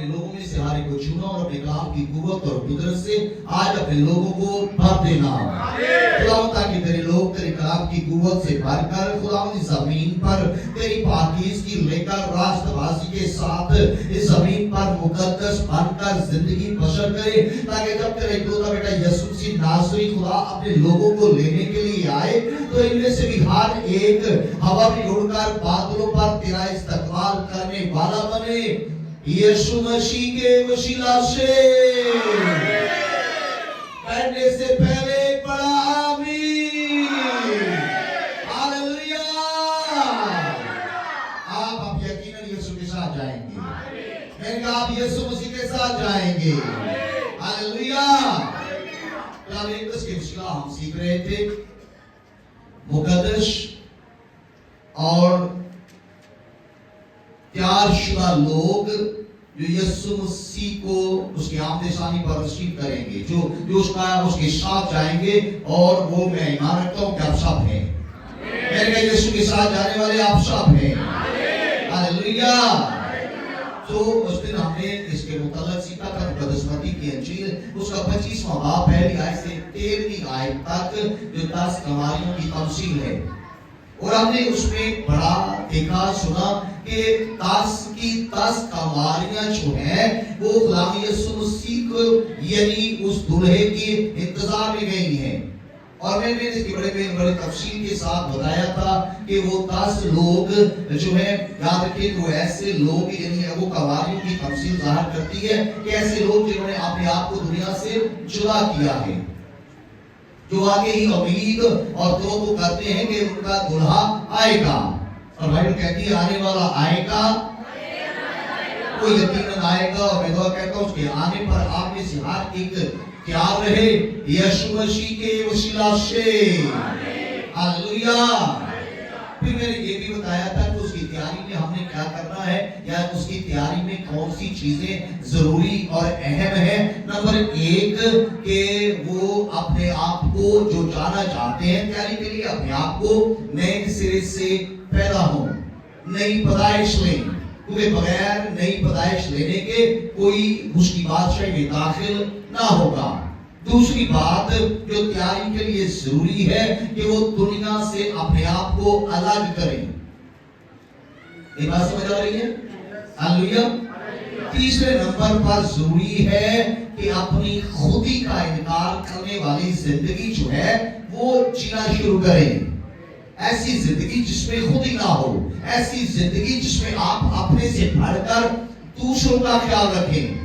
اپنے لوگوں میں سے ہر ایک کو چنا اور اپنے کلام کی قوت اور قدرت سے آج اپنے لوگوں کو بھر دینا خداوند، تاکہ تیرے لوگ تیرے کلام کی قوت سے بھر کر خداوند اس زمین پر تیری پاکیزگی لے کر راست بازی کے ساتھ اس زمین پر مقدس بن کر زندگی بسر کرے، تاکہ جب تیرا اکلوتا بیٹا یسوع مسیح ناصری خدا اپنے لوگوں کو لینے کے لیے آئے تو ان میں سے بھی ہر ایک ہوا میں اڑ کر بادلوں پر تیرا استقبال کرنے والا بنے یسوع مسیح کے وسیلہ سے۔ بیٹھنے سے پہلے ایک بڑا آمین، ہاللویا۔ آپ یقیناً یسوع کے ساتھ جائیں گے، میں نے کہا آپ یسوع مسیح کے ساتھ جائیں گے، ہاللویا۔ کلام اقدس کے وسیلہ ہم سیکھ رہے تھے مقدس اور تیار شدہ لوگ جو یسوع مسیح کو اس کی آمد ثانی پر رسیو کریں گے، جو اس کے ساتھ جائیں گے، اور وہ میں ایمان رکھتا ہوں کہ آپ سب ہیں، میں نے کہا یسوع کے ساتھ جانے والے آپ سب ہیں، ہاللویا۔ تو اس دن ہم نے اس کے متعلق سیکھا تھا مقدس متی کی انجیل اس کا 25واں باب پہلی آیت سے 13ویں آیت تک جو 10 کماریوں کی تمثیل ہے، اور ہم نے اس میں بڑا دیکھا سنا کہ 10 کماریاں جو ہیں وہ غلام یسوع مسیح کو یعنی اس دلہے کے انتظار میں گئی ہیں، اور میں نے اس کی بڑے تفصیل کے ساتھ بتایا تھا کہ وہ 10 لوگ جو ہیں یاد رکھیں وہ ایسے لوگ یعنی وہ کماریوں کی تمثیل ظاہر کرتی ہے کہ ایسے لوگ جنہوں نے اپنے آپ کو دنیا سے جدا کیا ہے، جو آگے ہی امید اور توقع کرتے ہیں کہ ان کا دلہا آئے گا، اور بائبل کہتی ہے آنے والا آئے گا، وہ یقیناً آئے گا، اور میں دعا کہتا ہوں اس کے آنے پر آپ میں سے ہر ایک تیار رہے یسوع مسیح کے وسیلہ سے، ہاللویا۔ پھر میں نے یہ بھی بتایا تھا کہ اس کی تیاری میں ہم نے کیا کرنا ہے، یا اس کی تیاری میں کون سی چیزیں ضروری اور اہم ہیں۔ نمبر 1 کہ وہ اپنے آپ کو جو جانا چاہتے ہیں تیاری کے لیے اپنے آپ کو نئے سرے سے پیدا ہوں، نئی پیدائش لیں، کیونکہ بغیر نئی پیدائش لینے کے کوئی اس کی بادشاہی میں داخل نہ ہوگا۔ دوسری بات جو تیاری کے لیے ضروری ہے کہ وہ دنیا سے اپنے آپ کو الگ کریں، یہ بات سمجھ آ رہی ہے؟ ہاللویا۔ تیسرے نمبر پر ضروری ہے کہ اپنی خودی کا انکار کرنے والی زندگی جو ہے وہ جینا شروع کریں، ایسی زندگی جس میں خودی نہ ہو، ایسی زندگی جس میں آپ اپنے سے بڑھ کر دوسروں کا خیال رکھیں۔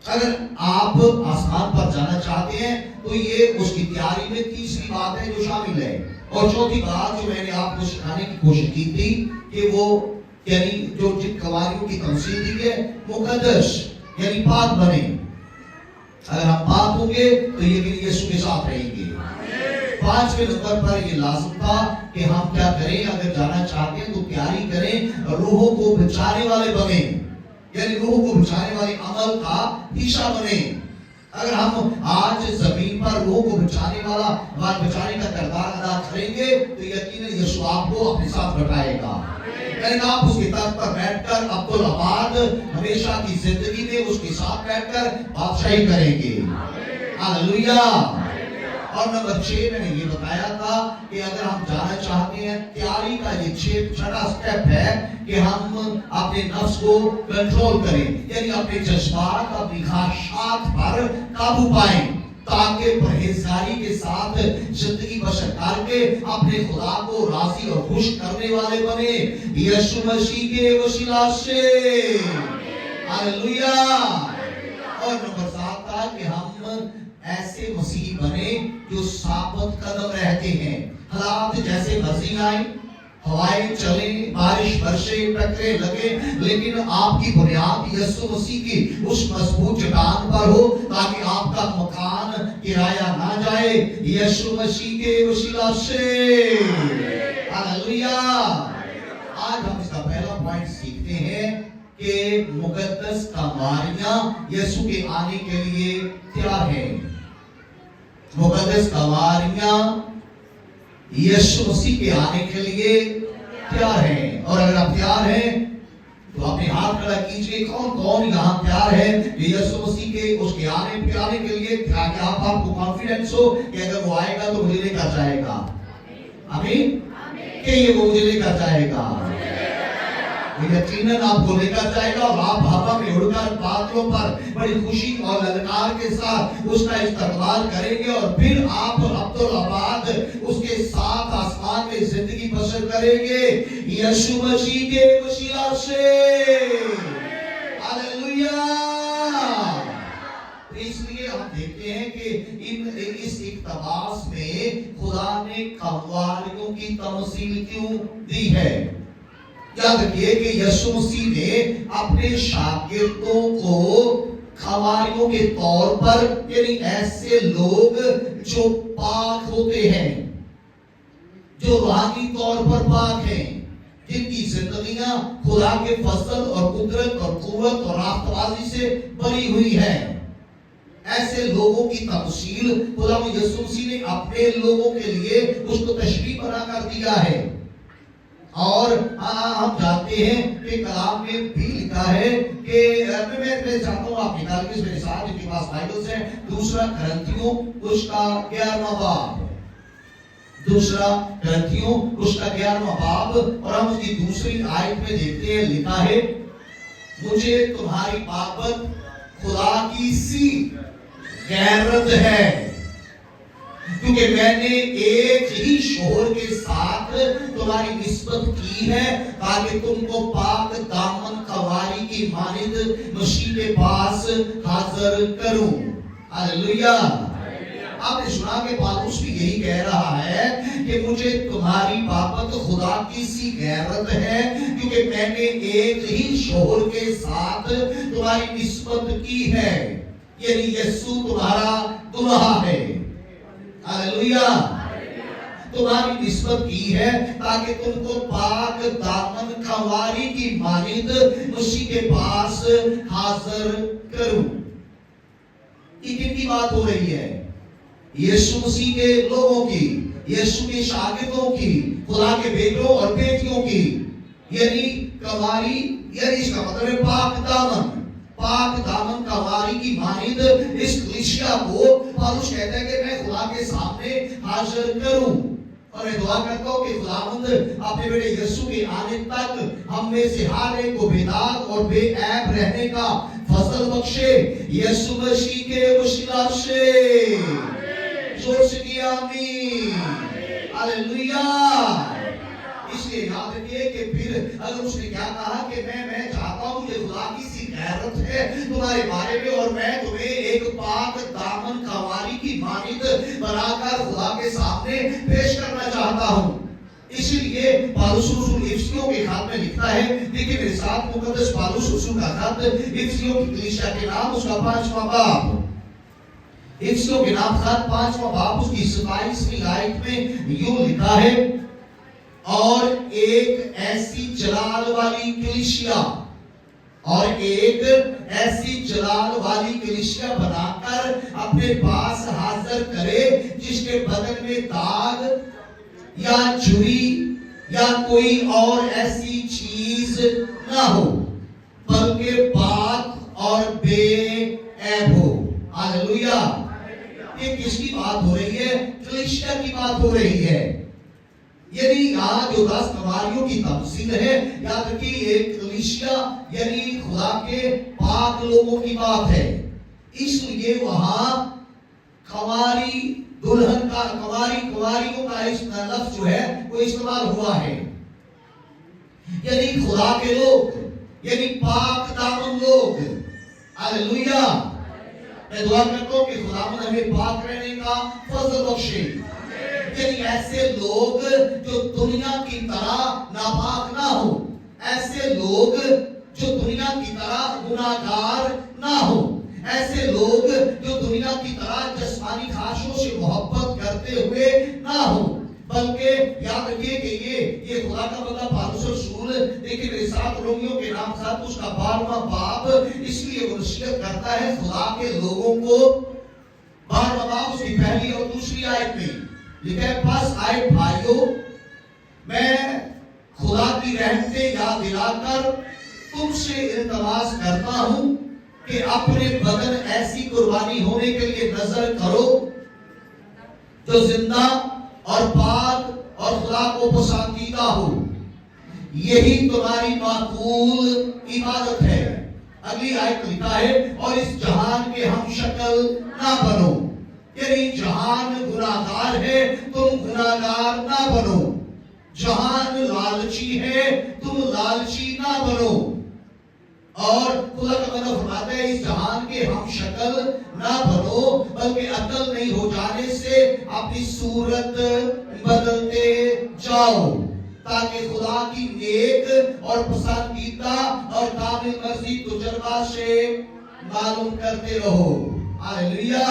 اگر آپ آسمان پر جانا چاہتے ہیں تو یہ اس کی تیاری میں تیسری بات ہے جو شامل ہے، اور چوتھی بات جو میں نے آپ کو سکھانے کی کوشش کی تھی کہ وہ یعنی جو جن کماریوں کی تمثیل دی ہے مقدس یعنی پاک بنے، اگر ہم پاک ہوں گے تو یہ یسوع کے ساتھ رہیں گے۔ 5ویں نمبر پر یہ لازم تھا کہ ہم کیا کریں، اگر جانا چاہتے ہیں تو تیاری کریں، روحوں کو بچانے والے بنیں، یعنی روحوں کو بچانے والے عمل کا حصہ بنیں۔ اگر ہم آج زمین پر روحوں کو بچانے کا کردار ادا کریں گے تو یقیناً یسوع آپ کو اپنے ساتھ بٹھائے گا، یعنی آپ اس کے تخت پر بیٹھ کر عبدالآباد ہمیشہ کی زندگی میں اس کے ساتھ بیٹھ کر بادشاہی کریں گے، ہاللویا۔ اور نمبر 6 میں نے یہ بتایا تھا کہ اگر ہم جانا چاہتے ہیں تیاری کا یہ 6واں سٹیپ ہے کہ ہم اپنے نفس کو کنٹرول کریں، یعنی اپنے جذبات اپنی خواہشات پر قابو پائیں، تاکہ پرہیزگاری کے ساتھ زندگی بسر کر کے اپنے خدا کو راضی اور خوش کرنے والے بنے یسوع مسیح کے وسیلہ سے، ہاللویا۔ اور نمبر 7 تھا کہ ہم ایسے مسیحی بنے جو ثابت قدم رہتے ہیں، حالات جیسے مرضی آئیں، ہوائیں چلیں، بارش برسے، ٹکرے لگے، لیکن آپ کی بنیاد یسوع مسیح کی اس مضبوط چٹان پر ہو تاکہ آپ کا مکان گرایا نہ جائے یسوع مسیح کے وسیلہ سے، ہاللویا۔ آج ہم اس کا پہلا پوائنٹ سیکھتے ہیں کہ مقدس کماریاں یسوع کے آنے کے لیے تیار ہیں، مقدس کماریاں یسوع مسیح کے آنے کے لیے تیار ہیں، اور اگر آپ تیار ہیں تو اپنے ہاتھ کھڑا کیجئے. کون کون یہاں تیار ہے یسوع مسیح کے اس کے آنے کے لیے؟ تاکہ آپ کو کانفیڈنس ہو کہ اگر وہ آئے گا تو مجھے لے کر جائے گا. آمین. کہ یہ وہ مجھے لے کر جائے گا. یقیناً آپ کو لے کر جائے گا اور آپ ہوا میں اڑ کر بادلوں پر بڑی خوشی اور للکار کے ساتھ اس کا استقبال کریں گے اور پھر آپ عبدالآباد اس کے ساتھ آسمان میں زندگی بسر کریں گے یسوع مسیح کے وسیلہ سے. ہاللیلویہ. اس لیے ہم دیکھتے ہیں کہ اس اقتباس میں خدا نے قواریوں کی تمثیل کیوں دی ہے؟ یاد رکھیے کہ یسوع مسیح نے اپنے شاگردوں کو خواریوں کے طور پر یعنی ایسے لوگ جو پاک ہوتے ہیں، جو روحانی طور پر پاک ہیں، جن کی زندگیاں خدا کے فضل اور قدرت اور قوت اور راستبازی سے بھری ہوئی ہیں، ایسے لوگوں کی تمثیل خدا یسوع مسیح نے اپنے لوگوں کے لیے اس کو تشبیہ بنا کر دیا ہے. اور ہم جانتے ہیں کہ کلام میں بھی لکھا ہے کہ میں چاہتا ہوں آپ نکال کے میرے ساتھ جن کے پاس بائبلز ہیں، دوسرا کرنتھیوں اس کا 11واں باب، دوسرا کرنتھیوں اس کا 11واں باب، اور ہم اس کی دوسری آیت میں دیکھتے ہیں لکھا ہے مجھے تمہاری بابت خدا کی سی غیرت ہے کیونکہ میں نے ایک ہی شوہر کے ساتھ تمہاری نسبت کی ہے تاکہ تم کو پاک دامن قواری کی مانند مسیح کے پاس حاضر کروں. ہاللیلویہ. آپ نے سنا کہ پالوس بھی یہی کہہ رہا ہے کہ مجھے تمہاری بابت خدا کی سی غیرت ہے کیونکہ میں نے ایک ہی شوہر کے ساتھ تمہاری نسبت کی ہے، یعنی یسوع تمہارا دلہا ہے. ہاللیلویہ. تمہاری نسبت کی ہے تاکہ تم کو پاک دامن قواری کی مانند مسیح کے پاس حاضر کروں. یہ کن کی بات ہو رہی ہے؟ یسوع مسیح کے لوگوں کی، یسوع کے شاگردوں کی، خدا کے بیٹوں اور بیٹیوں کی، یعنی قواری، یعنی اس کا مطلب ہے پاک دامن، پاک دامن قواری کی مانند اس کلیسیا کو پالوس کہتا ہے کہ میں خدا کے سامنے حاضر کروں. اور میں دعا کرتا ہوں کہ خداوند اپنے بیٹے یسوع کے آنے تک ہم میں سے ہر ایک کو بے داغ اور بے عیب رہنے کا فضل بخشے یسوع مسیح کے وسیلہ سے. زور سے کیا آمین. ہاللیلویہ. اس لیے یاد رکھیے کہ پھر اگر اس نے کیا کہا کہ میں چاہتا ہوں کہ خدا کی سی غیرت ہے تمہارے بارے میں اور میں تمہیں ایک پاک دامن قواری کی مانند بنا کر خدا کے سامنے پیش کرنا چاہتا ہوں. اسی لیے پالوس رسول افسیوں کے خط میں لکھتا ہے، دیکھیں میرے ساتھ مقدس پالوس رسول کا خط افسیوں کی کلیسیا کے نام اس کا 5واں باب، افسیوں کے نام خط 5واں باب اس کی 27ویں آیت میں یوں لکھا ہے اور ایک ایسی جلال والی کلیسیا، اور ایک ایسی جلال والی کلیسیا بنا کر اپنے پاس حاضر کرے جس کے بدن میں داغ یا جھری یا کوئی اور ایسی چیز نہ ہو بلکہ پاک اور بے عیب ہو. ہاللیلویہ. یہ کس کی بات ہو رہی ہے؟ کلیسیا کی بات ہو رہی ہے. یعنی یہاں جو 10 قواریوں کی تمثیل ہے، یاد رکھیے ایک کلیسیا یعنی خدا کے پاک لوگوں کی بات ہے. اس لیے وہاں قواری دلہن کا قواریوں کا اس لفظ جو ہے وہ استعمال ہوا ہے، یعنی خدا کے لوگ، یعنی پاک دامن لوگ. ہاللیلویہ. میں دعا کرتا ہوں کہ خداوند ہمیں پاک رہنے کا فضل بخشے، یعنی ایسے لوگ جو دنیا کی طرح ناپاک نہ ہو، ایسے لوگ جو دنیا کی طرح گناہگار نہ ہو، ایسے لوگ جو دنیا کی طرح جسمانی خواہشوں سے محبت کرتے ہوئے نہ ہو، بلکہ یاد رکھیے کہ یہ خدا کا بندہ پالوس رسول، دیکھیں میرے ساتھ رومیوں کے نام خط اس کا 12واں باب، اس لیے وہ نصیحت کرتا ہے خدا کے لوگوں کو. 12واں باب اس کی پہلی اور دوسری آیت میں لکھا ہے پس آئے بھائیو میں خدا کی رحمتیں یاد دلا کر تم سے التماس کرتا ہوں کہ اپنے بدن ایسی قربانی ہونے کے لیے نظر کرو جو زندہ اور پاک اور خدا کو پسندیدہ ہو، یہی تمہاری معقول عبادت ہے۔ اگلی آیت لکھا ہے اور اس جہان کے ہم شکل نہ بنو، یعنی جہان گناہگار ہے، تم گناہگار نہ بنو۔ جہان لالچی ہے، تم لالچی نہ بنو۔ اور خدا کا بندہ فرماتا ہے اس جہان کے ہم شکل نہ بنو، بلکہ عقل نہیں ہو جانے سے اپنی صورت بدلتے جاؤ، تاکہ خدا کی نیک اور پسندیدہ اور کامل مرضی تجربہ سے معلوم کرتے رہو۔ ہاللیلویا۔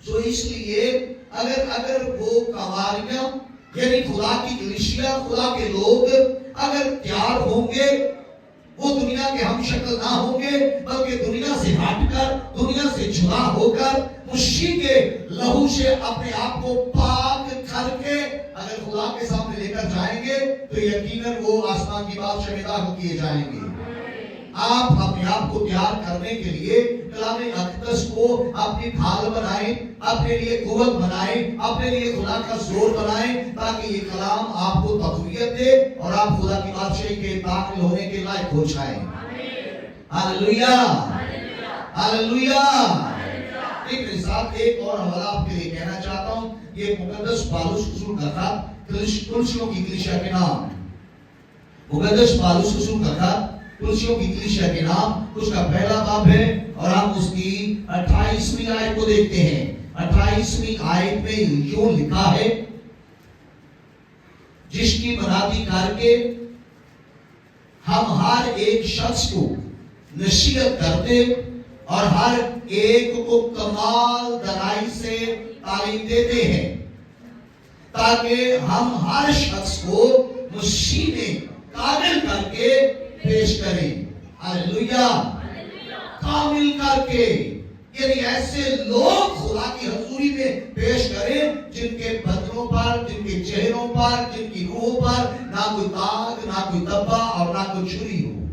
تو اس لیے اگر وہ کواریاں یعنی خدا کی کلیسیا، خدا کے لوگ اگر تیار ہوں گے، وہ دنیا کے ہم شکل نہ ہوں گے، بلکہ دنیا سے ہٹ کر، دنیا سے جدا ہو کر، مسیح کے لہو سے اپنے آپ کو پاک کر کے اگر خدا کے سامنے لے کر جائیں گے تو یقیناً وہ آسمان کی بادشاہی میں داخل کیے جائیں گے۔ آپ اپنے آپ کو تیار کرنے کے لیے کلام اقدس کو اپنی ڈھال بنائیں، اپنے لیے قوت بنائیں، اپنے لیے خدا کا زور بنائیں، تاکہ یہ کلام آپ کو تقویت دے اور آپ خدا کی بادشاہی کے داخل ہونے کے لائق ہو جائیں۔ ہاللیلویا، ہاللیلویا۔ ایک ساتھ ایک اور حوالہ آپ کے لیے کہنا چاہتا ہوں، یہ مقدس پالوس رسول کا خط کلسیوں کی کلیسیا کے نام، مقدس پالوس رسول کا خط کلسیوں کی کلیسیا کے نام، اس کا پہلا باب ہے اور ہم اس کی 28ویں آیت کو دیکھتے ہیں۔ 28ویں آیت میں یوں لکھا ہے، جس کی منادی کر کے ہم ہر ایک شخص کو نصیحت کرتے اور ہر ایک کو کمال دانائی سے تعلیم دیتے ہیں، تاکہ ہم ہر شخص کو مسیح میں کامل کر کے پیش کریں۔ ہاللیلویا، کامل کر کے، یعنی ایسے لوگ خدا کی حضوری میں پیش کریں جن کے بدنوں پر، جن کے چہروں پر، جن کی روحوں پر نہ کوئی داغ، نہ کوئی دبا اور نہ کوئی چھری ہو،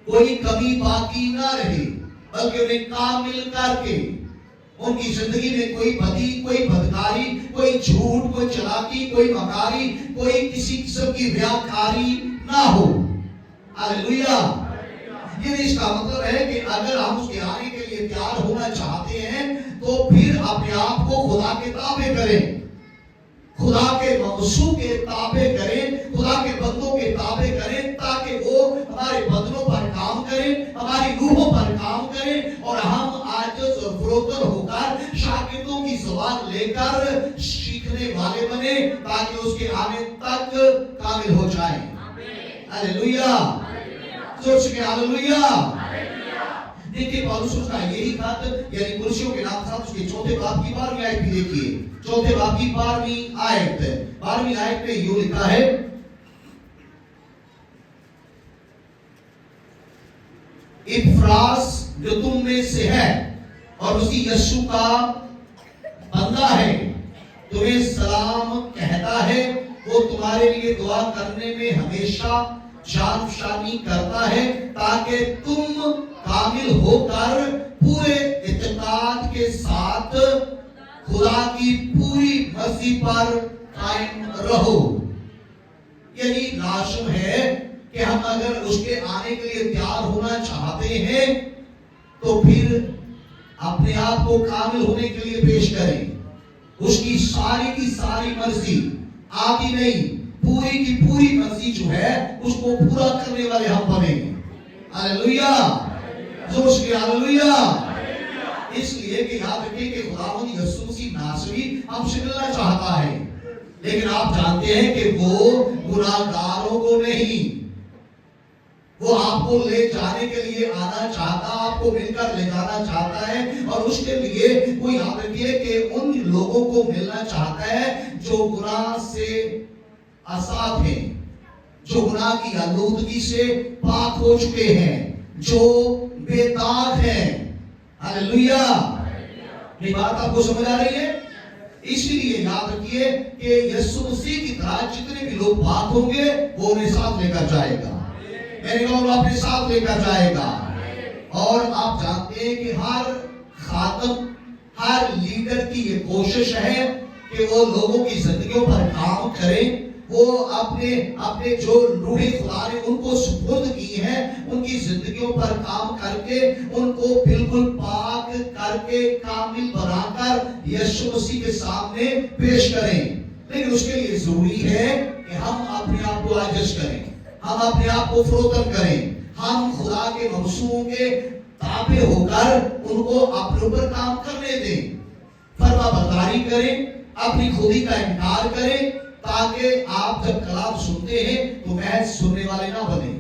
کوئی کمی باقی نہ رہے، بلکہ انہیں کامل کر کے ان کی زندگی میں کوئی بدی، کوئی بدکاری، کوئی جھوٹ، کوئی چلاکی، کوئی مکاری، کوئی کسی قسم کی ریاکاری نہ ہو۔ ہاللیلویا۔ یہ اس کا مطلب ہے کہ اگر ہم اس کے آنے کے لیے تیار ہونا چاہتے ہیں تو پھر اپنے آپ کو خدا کے تابع کریں، خدا کے منصوب کے تابع کریں، خدا کے بندوں کے تابع کریں، تاکہ وہ ہمارے بدنوں پر کام کریں، ہماری روحوں پر کام کریں اور ہم عاجز اور فروتن ہو کر شاگردوں کی زبان لے کر سیکھنے والے بنے، تاکہ اس کے آنے تک کامل ہو جائیں۔ ہاللیلویا، زور سے کہ ہاللیلویا۔ دیکھیے پالوس کا یہی خط یعنی کلسیوں کے نام خط اس کے چوتھے باب کی 12ویں آیت بھی دیکھیے، چوتھے باب کی 12ویں آیت، 12ویں آیت میں یوں لکھا ہے، افراس جو تم میں سے ہے اور اسی یسوع کا بندہ ہے تمہیں سلام کہتا ہے، وہ تمہارے لیے دعا کرنے میں ہمیشہ جان فشانی کرتا ہے، تاکہ تم کامل ہو کر پورے اعتقاد کے ساتھ خدا کی پوری مرضی پر قائم رہو۔ یعنی لازم ہے کہ ہم اگر اس کے آنے کے لیے تیار ہونا چاہتے ہیں تو پھر اپنے آپ کو کامل ہونے کے لیے پیش کریں، اس کی ساری مرضی، آدھی نہیں پوری کی پوری مرضی جو ہے اس کو پورا کرنے والے ہم بنیں۔ ہاللیلویا، زور سے ہاللیلویا۔ اس لیے کہ یاد رکھیں کہ خداوند یسوع مسیح ناصری ہم سے ملنا چاہتا ہے، لیکن آپ جانتے ہیں کہ وہ گناہگاروں کو نہیں، وہ آپ کو لے جانے کے لیے آنا چاہتا، آپ کو مل کر لے جانا چاہتا ہے، اور اس کے لیے وہ یاد رکھیے کہ ان لوگوں کو ملنا چاہتا ہے جو گناہ سے آزاد ہیں، جو گناہ کی آلودگی سے پاک ہو چکے ہیں، جو بے داغ ہیں۔ ہاللیلویا، یہ بات آپ کو سمجھ آ رہی ہے؟ اسی لیے یاد رکھیے کہ یسوع مسیح کی طرح جتنے بھی لوگ پاک ہوں گے وہ انہیں ساتھ لے کر جائے گا، میں نے کہا وہ اپنے ساتھ لے کر جائے گا۔ اور آپ جانتے ہیں کہ ہر خادم، ہر لیڈر کی یہ کوشش ہے کہ وہ لوگوں کی زندگیوں پر کام کریں، وہ اپنے جو روح خدا نے ان کو سپرد کی ہے ان کی زندگیوں پر کام کر کے ان کو بالکل پاک کر کے کامل بنا کر یسوع مسیح کے سامنے پیش کریں۔ لیکن اس کے لیے ضروری ہے کہ ہم اپنے آپ کو عاجز کریں، ہم اپنے آپ کو فروتن کریں، ہم خدا کے منصوبوں کے تابع ہو کر ان کو اپنے اوپر کام کرنے دیں، فرما برداری کریں، اپنی خودی کا انکار کریں، تاکہ آپ جب کلام سنتے ہیں تو محض سننے والے نہ بنیں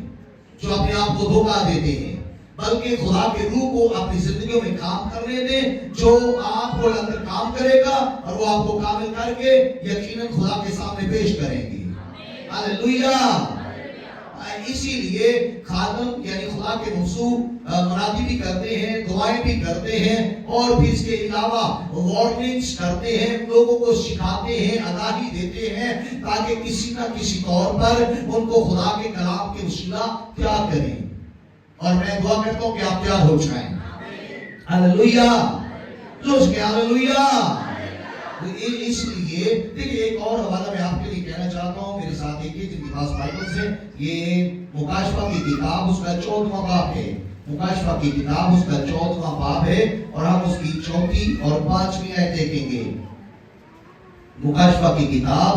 جو اپنے آپ کو دھوکہ دیتے ہیں، بلکہ خدا کے روح کو اپنی زندگیوں میں کام کرنے دیں، جو آپ کو اندر کام کرے گا اور وہ آپ کو کامل کر کے یقیناً خدا کے سامنے پیش کریں گے۔ ہاللیلویہ۔ اسی لیے خادم یعنی خدا کے منصوب منادی بھی کرتے ہیں، دعائیں بھی کرتے ہیں، اور بھی اس کے علاوہ وارننگز کرتے ہیں، لوگوں کو سکھاتے ہیں، آگاہی دیتے ہیں، تاکہ کسی نہ کسی طور پر ان کو خدا کے کلام کے وسیلہ تیار کریں۔ اور میں دعا کرتا ہوں کہ آپ تیار ہو جائیں۔ ہاللیلویہ، ہاللیلویہ۔ اس لیے دیکھیے ایک اور حوالہ میں آپ کے لیے کہنا چاہتا ہوں، میرے ساتھ ایک جن کے پاس بائبل سے، یہ مکاشفہ کی کتاب اس کا 14واں باب ہے، مکاشفہ کی کتاب اس کا 14واں باب ہے، اور ہم اس کی 4 اور 5 آیت دیکھیں گے۔ مکاشفہ کی کتاب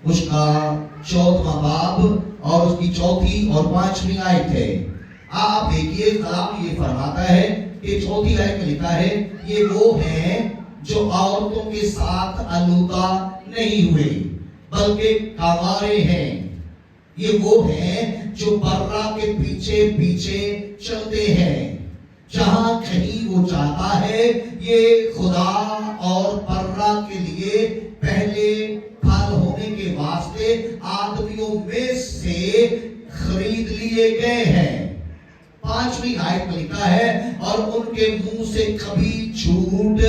اس کا 14واں باب اور اس کی 4 اور 5 آیت ہے۔ آپ دیکھیے کلام یہ فرماتا ہے کہ 4 آیت میں لکھا ہے، یہ وہ ہیں جو عورتوں کے ساتھ آلودہ نہیں ہوئے بلکہ کنوارے ہیں، یہ وہ ہیں جو برہ کے پیچھے پیچھے چلتے ہیں، جہاں کہیں وہ چاہتا ہے یہ خدا اور برہ کے لیے پہلے پھل ہونے کے واسطے آدمیوں میں سے خرید لیے گئے ہیں۔ 5 آیت میں لکھا ہے، اور ان کے منہ سے کبھی جھوٹ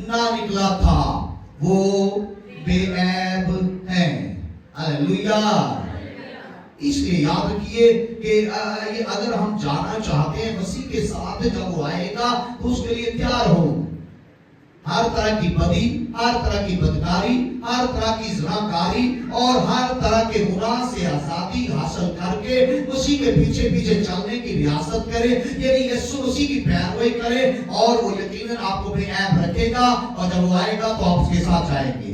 نہ نکلا تھا، وہ بے عیب ہیں۔ ہاللیلویہ۔ اس لیے یاد رکھیے کہ اگر ہم جانا چاہتے ہیں مسیح کے ساتھ جب وہ آئے گا تو اس کے لیے تیار ہو۔ ہر طرح کی بدی، ہر طرح کی بدکاری، ہر طرح کی زناکاری اور ہر طرح کے گناہ سے آزادی حاصل کر کے مسیح کے پیچھے پیچھے چلنے کی ریاست کرے، یعنی یسوع مسیح کی پیروی کرے، اور وہ یقیناً آپ کو بے عیب رکھے گا، اور جب وہ آئے گا تو آپ اس کے ساتھ جائیں گے،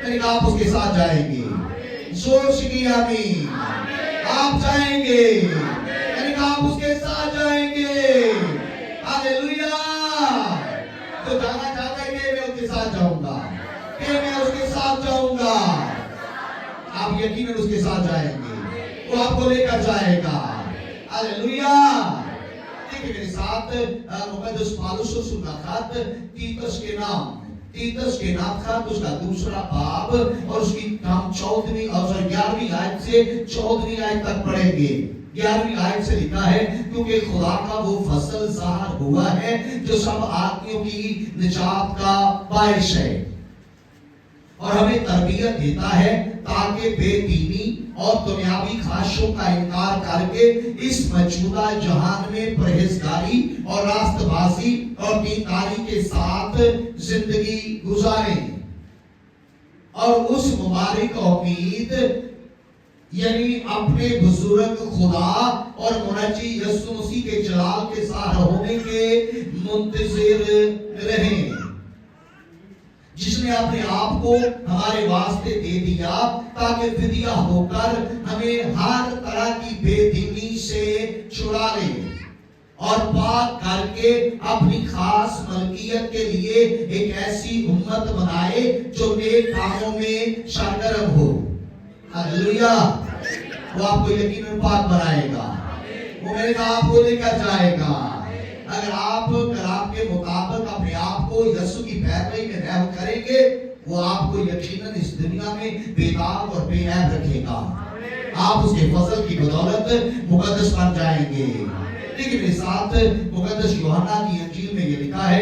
یعنی آپ اس کے ساتھ جائیں گے۔ زور سے کی آمین۔ آپ جائیں گے، یعنی آپ اس کے ساتھ جائیں گے۔ ہاللیلویہ۔ تو جانا چاہتا ہے کہ میں اس کے ساتھ جاؤں گا، کہ میں اس کے ساتھ جاؤں گا، آپ یقیناً اس کے ساتھ جائیں گے، وہ آپ کو لے کر جائے گا۔ ہاللیلویہ۔ دیکھیں میرے ساتھ مقدس پالوس رسول کا خط تیتس کے نام خط اس کا 2 باب اور اس کی ہم 14ویں اور 11ویں آیت سے 14ویں آیت تک پڑھیں گے۔ 11ویں آیت سے لکھا ہے، کیونکہ خدا کا وہ فضل ظاہر ہوا ہے جو سب آدمیوں کی نجات کا باعث ہے، اور ہمیں تربیت دیتا ہے تاکہ بے دینی اور دنیاوی خواہشوں کا انکار کر کے اس موجودہ جہان میں پرہیزگاری اور راست بازی اور دینداری کے ساتھ زندگی گزاریں، اور اس مبارک امید یعنی اپنے بزرگ خدا اور منجی یسوع مسیح کے جلال کے ظاہر ہونے کے منتظر رہیں، جس نے اپنے آپ کو ہمارے واسطے دے دیا تاکہ فدیہ ہو کر ہمیں ہر طرح کی بے دینی سے چھڑا لے اور پاک کر کے اپنی خاص ملکیت کے لیے ایک ایسی امت بنائے جو نیک کاموں میں سرگرم ہو۔ ہاللیلویہ۔ وہ آپ کو یقیناً پاک بنائے گا، وہ میرے کہا آپ کو لے کر جائے گا۔ اگر آپ کلام کے مطابق اپنے آپ کو یسوع کی پیروی میں رہو کریں گے، وہ آپ کو یقیناً اس دنیا میں بے داغ اور بے عیب رکھے گا، آپ اس کے فضل کی بدولت مقدس بن جائیں گے۔ لیکن میرے ساتھ مقدس یوحنا کی انجیل میں یہ لکھا ہے،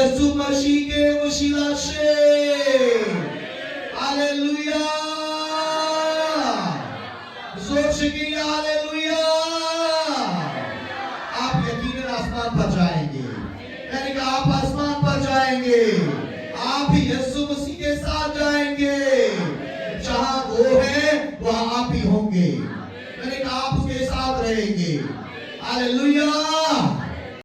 یسوع مسیح کے وسیلہ سے ہاللویا زور سے کہ ہاللویا آپ یقیناً آسمان پر جائیں گے یعنی کہ آپ آسمان پر جائیں گے آپ بھی یسوع مسیح کے ساتھ جائیں گے جہاں وہ ہے وہاں آپ بھی ہوں گے یعنی کہ آپ اس کے ساتھ رہیں گے ہاللویا